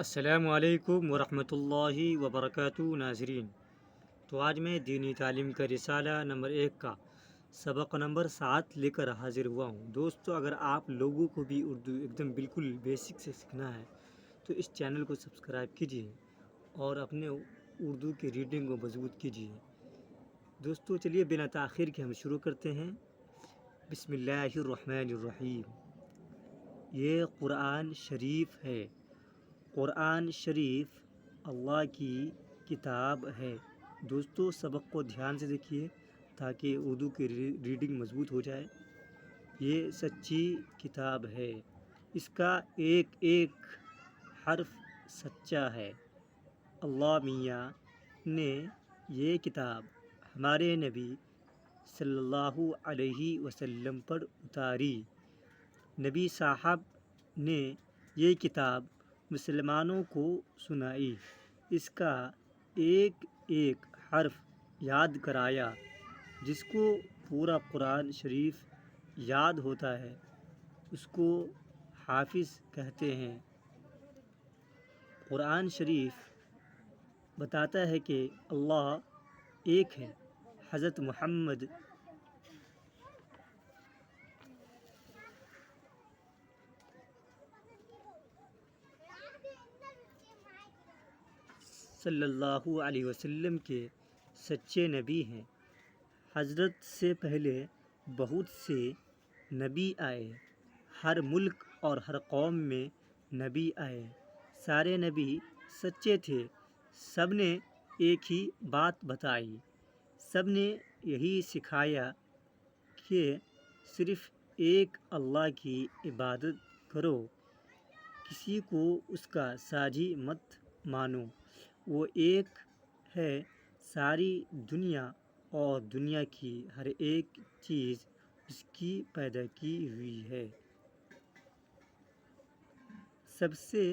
السلام علیکم ورحمۃ اللہ وبرکاتہ ناظرین۔ تو آج میں دینی تعلیم کا رسالہ نمبر 1 کا سبق نمبر 7 لے کر حاضر ہوا ہوں۔ دوستو، اگر آپ لوگوں کو بھی اردو ایک دم بالکل بیسک سے سیکھنا ہے تو اس چینل کو سبسکرائب کیجیے اور اپنے اردو کی ریڈنگ کو مضبوط کیجیے۔ دوستو چلیے بنا تاخیر کے ہم شروع کرتے ہیں۔ بسم اللہ الرحمن الرحیم۔ یہ قرآن شریف ہے۔ قرآن شریف اللہ کی کتاب ہے۔ دوستو سبق کو دھیان سے دیکھیے تاکہ اردو کی ریڈنگ مضبوط ہو جائے۔ یہ سچی کتاب ہے، اس کا ایک ایک حرف سچا ہے۔ اللہ میاں نے یہ کتاب ہمارے نبی صلی اللہ علیہ وسلم پر اتاری۔ نبی صاحب نے یہ کتاب مسلمانوں کو سنائی، اس کا ایک ایک حرف یاد کرایا۔ جس کو پورا قرآن شریف یاد ہوتا ہے اس کو حافظ کہتے ہیں۔ قرآن شریف بتاتا ہے کہ اللہ ایک ہے۔ حضرت محمد صلی اللہ علیہ وسلم کے سچے نبی ہیں۔ حضرت سے پہلے بہت سے نبی آئے، ہر ملک اور ہر قوم میں نبی آئے۔ سارے نبی سچے تھے، سب نے ایک ہی بات بتائی، سب نے یہی سکھایا کہ صرف ایک اللہ کی عبادت کرو، کسی کو اس کا ساجی مت مانو۔ وہ ایک ہے، ساری دنیا اور دنیا کی ہر ایک چیز اس کی پیدا کی ہوئی ہے۔ سب سے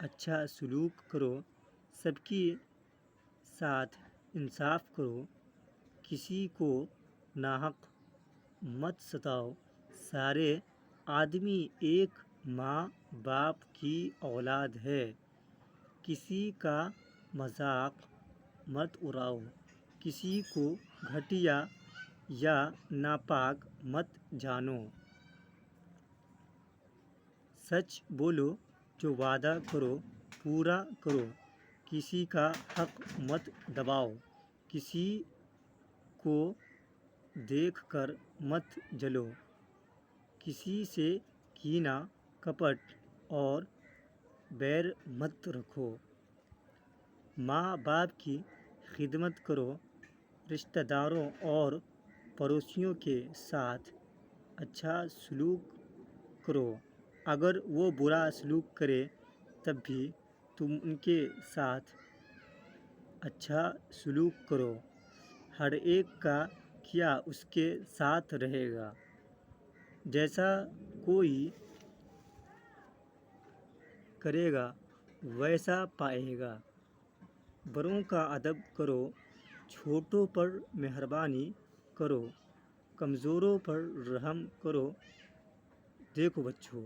اچھا سلوک کرو، سب کے ساتھ انصاف کرو، کسی کو ناحق مت ستاؤ۔ سارے آدمی ایک ماں باپ کی اولاد ہے۔ کسی کا مذاق مت اڑاؤ، کسی کو گھٹیا یا ناپاک مت جانو۔ سچ بولو، جو وعدہ کرو پورا کرو، کسی کا حق مت دباؤ، کسی کو دیکھ کر مت جلو، کسی سے کینہ کپٹ اور بیر مت رکھو۔ ماں باپ کی خدمت کرو، رشتہ داروں اور پڑوسیوں کے ساتھ اچھا سلوک کرو۔ اگر وہ برا سلوک کرے تب بھی تم ان کے ساتھ اچھا سلوک کرو۔ ہر ایک کا کیا اس کے ساتھ رہے گا، جیسا کوئی کرے گا ویسا پائے گا۔ بڑوں کا ادب کرو، چھوٹوں پر مہربانی کرو، کمزوروں پر رحم کرو۔ دیکھو بچوں،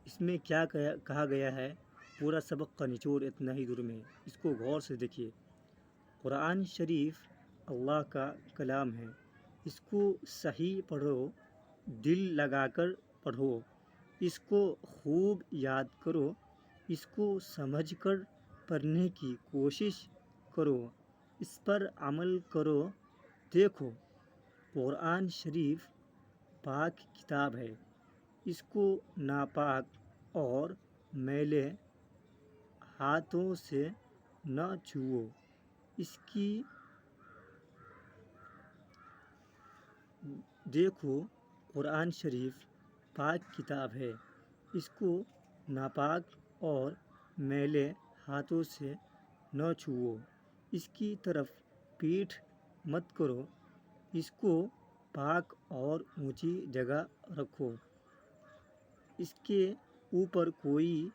اس میں کیا کہا گیا ہے، پورا سبق کا نچوڑ اتنا ہی دور میں، اس کو غور سے دیکھیے۔ قرآن شریف اللہ کا کلام ہے، اس کو صحیح پڑھو، دل لگا کر پڑھو، اس کو خوب یاد کرو، اس کو سمجھ کر پڑھنے کی کوشش کرو، اس پر عمل کرو۔ دیکھو، قرآن شریف پاک کتاب ہے، اس کو ناپاک اور میلے ہاتھوں سے نہ چھوؤ۔ دیکھو، قرآن شریف پاک کتاب ہے، اس کو ناپاک اور میلے ہاتھوں سے نہ چھوؤ، اس کی طرف پیٹھ مت کرو، اس کو پاک اور اونچی جگہ رکھو، اس کے اوپر کوئی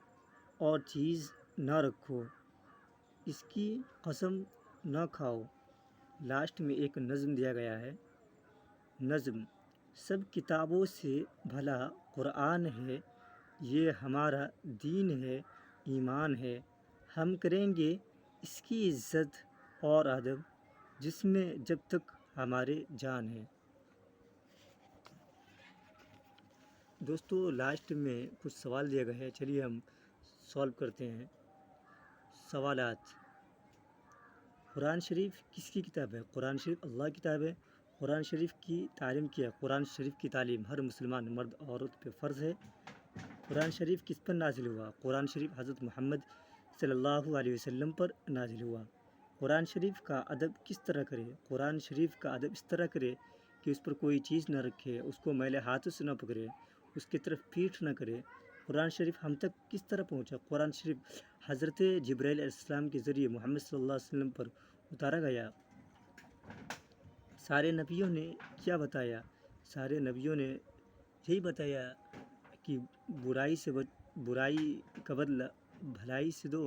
اور چیز نہ رکھو، اس کی قسم نہ کھاؤ۔ لاسٹ میں ایک نظم دیا گیا ہے۔ نظم: سب کتابوں سے بھلا قرآن ہے، یہ ہمارا دین ہے، ایمان ہے۔ ہم کریں گے اس کی عزت اور ادب جس میں جب تک ہمارے جان ہے۔ دوستو لاسٹ میں کچھ سوال دیا گیا ہے، چلیے ہم سولو کرتے ہیں۔ سوالات: قرآن شریف کس کی کتاب ہے؟ قرآن شریف اللہ کی کتاب ہے۔ قرآن شریف کی تعلیم کیا ہے؟ قرآن شریف کی تعلیم ہر مسلمان مرد عورت پہ فرض ہے۔ قرآن شریف کس پر نازل ہوا؟ قرآن شریف حضرت محمد صلی اللہ علیہ وسلم پر نازل ہوا۔ قرآن شریف کا ادب کس طرح کرے؟ قرآن شریف کا ادب اس طرح کرے کہ اس پر کوئی چیز نہ رکھے، اس کو میلے ہاتھوں سے نہ پکڑے، اس کی طرف پیٹھ نہ کرے۔ قرآن شریف ہم تک کس طرح پہنچا؟ قرآن شریف حضرت جبرائیل علیہ السلام کے ذریعے محمد صلی اللہ علیہ وسلم پر اتارا گیا۔ سارے نبیوں نے کیا بتایا؟ سارے نبیوں نے یہی بتایا کہ برائی کا بدلہ بھلائی سے دو۔